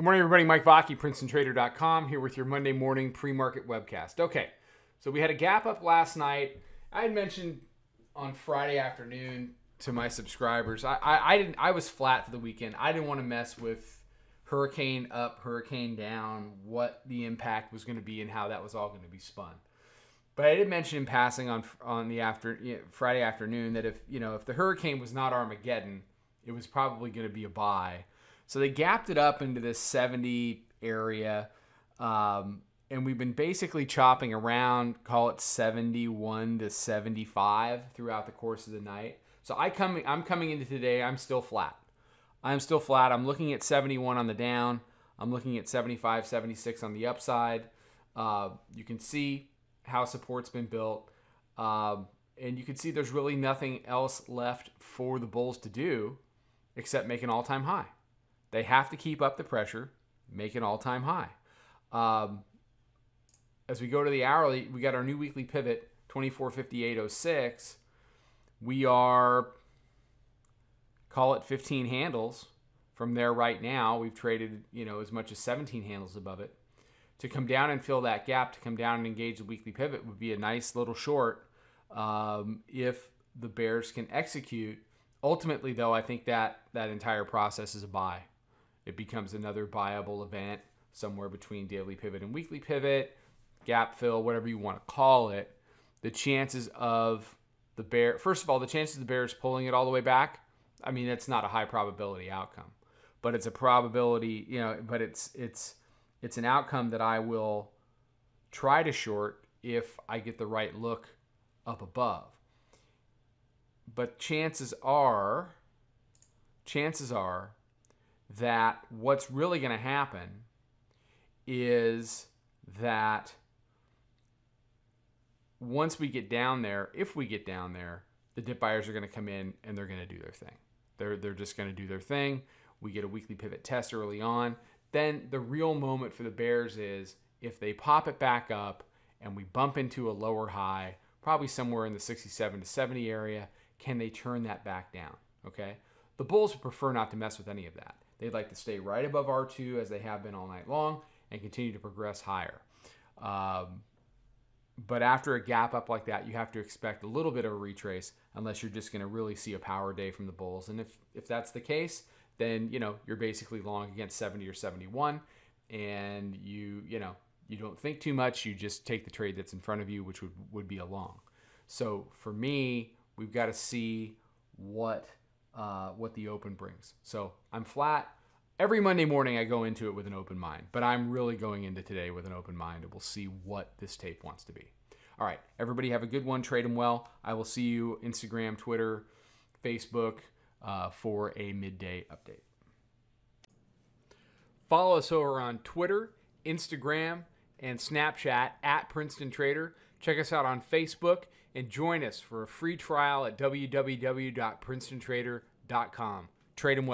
Good morning, everybody. Mike Vacchi, Princetontrader.com, here with your Monday morning pre-market webcast. Okay, so we had a gap up last night. I had mentioned on Friday afternoon to my subscribers, I was flat for the weekend. I didn't want to mess with hurricane up, hurricane down, what the impact was going to be and how that was all going to be spun. But I did mention in passing on Friday afternoon that if the hurricane was not Armageddon, it was probably going to be a buy. So they gapped it up into this 70 area, and we've been basically chopping around, call it 71 to 75 throughout the course of the night. So I'm coming into today, I'm still flat. I'm looking at 71 on the down. I'm looking at 75, 76 on the upside. You can see how support's been built. And you can see there's really nothing else left for the bulls to do except make an all-time high. They have to keep up the pressure, make an all-time high. As we go to the hourly, we got our new weekly pivot, 2458.06. We are, call it 15 handles from there right now. We've traded, as much as 17 handles above it. To come down and fill that gap, to come down and engage the weekly pivot would be a nice little short if the bears can execute. Ultimately, though, I think that entire process is a buy. It becomes another buyable event somewhere between daily pivot and weekly pivot, gap fill, whatever you want to call it. The chances of the bear, first of all, the chances of the bears pulling it all the way back, I mean, that's not a high probability outcome, but it's a probability, but it's an outcome that I will try to short if I get the right look up above. But chances are that what's really going to happen is that once we get down there, if we get down there, the dip buyers are going to come in and they're going to do their thing. They're just going to do their thing. We get a weekly pivot test early on. Then the real moment for the bears is if they pop it back up and we bump into a lower high, probably somewhere in the 67 to 70 area, can they turn that back down? Okay. The bulls would prefer not to mess with any of that. They'd like to stay right above R2 as they have been all night long and continue to progress higher. But after a gap up like that, you have to expect a little bit of a retrace unless you're just going to really see a power day from the bulls. And if that's the case, then you're basically long against 70 or 71, and you don't think too much. You just take the trade that's in front of you, which would be a long. So for me, we've got to see what the open brings. So I'm flat. Every Monday morning I go into it with an open mind, but I'm really going into today with an open mind, and we'll see what this tape wants to be. All right, everybody have a good one. Trade them well. I will see you Instagram, Twitter, Facebook for a midday update. Follow us over on Twitter, Instagram, and Snapchat at Princeton Trader. Check us out on Facebook and join us for a free trial at www.princetontrader.com. Trade them well.